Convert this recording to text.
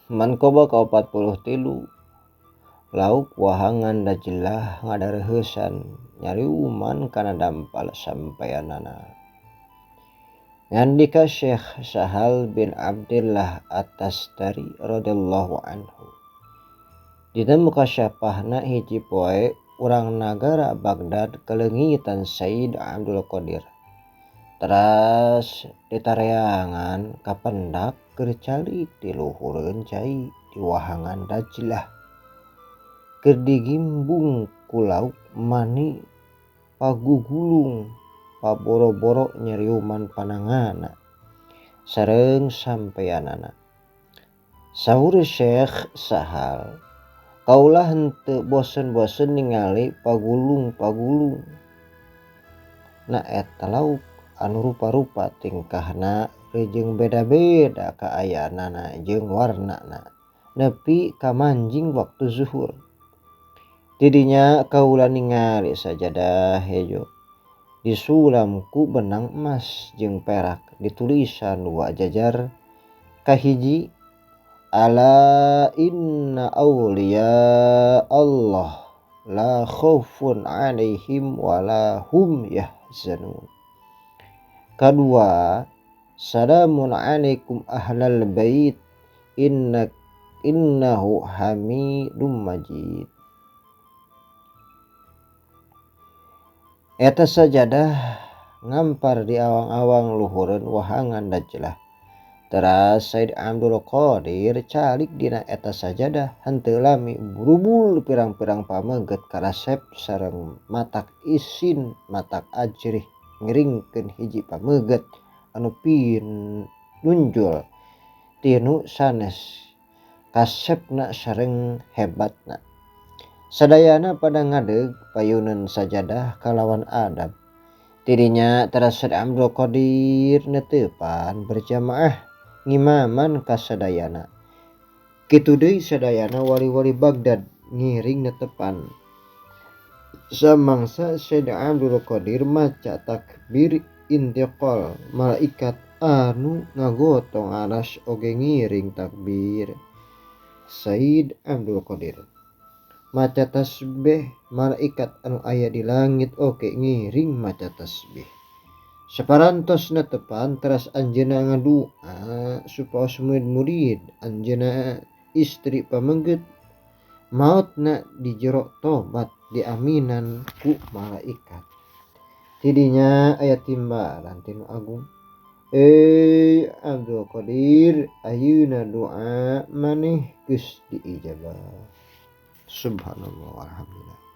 Mankoba ka 43 lauk wahangan da jelah ngadareuheusan nyariuman kana dampal sampeyanana. Ngandika Syekh Sahal bin Abdillah At-Tastari radhiyallahu anhu. Dina mukasyafahna hiji poe urang nagara Baghdad kaleungitan Sayyid Abdul Qadir. Teras ditareangan kapendak keur calik di luhureun cai di wahangan Dajlah. Keur digimbung ku lauk mani pagugulung paboro-boro nyariuman panangana sareng sampeyanana. Saur Syekh Sahal, kaulah henteu bosen-bosen ningali pagulung-pagulung na eta lauk anu rupa-rupa tingkahna jeung beda-beda kaayaanana jeung warnana nepi ka manjing waktu zuhur. Didinya kaula ningali sajadah hejo disulam ku benang emas jeung perak ditulisan dua jajar kahiji ala inna auliya Allah la khaufun alaihim wala hum yahzanun. Kadua salamun alaikum ahlal bait innahu hamidum majid. Eta sajadah ngampar di awang-awang luhureun wahangan Dajlah. Teras Sayyid Abdul Qadir calik dina eta sajadah henteu lami burubul pirang-pirang pameuget karasep sareng matak isin matak ajrih ngiringkeun hiji pameuget anu pinunjul tinu sanes kasepna sareng hebatna. Sadayana pada ngadeg payuneun sajadah kalawan adab. Tidinya teras Sayyid Abdul Qadir neteupan berjamaah ngimaman ka sadayana. Kitu deui sadayana wali-wali Baghdad ngiring netepan. Samangsa Sayyid Abdul Qadir maca takbir intiqal, malaikat anu ngagotong aras oge ngiring takbir. Sayyid Abdul Qadir maca tasbih, malaikat anu aya di langit oge ngiring maca tasbih. Saparantos netepan teras anjeunna ngadua supaos murid-murid anjeunna istri pamengget maotna di jero tobat diaminan ku malaikat. Tidinya aya timbalan tinu agung. Abdul Qadir ayeuna doa maneh geus diijabah. Subhanallah walhamdulillah.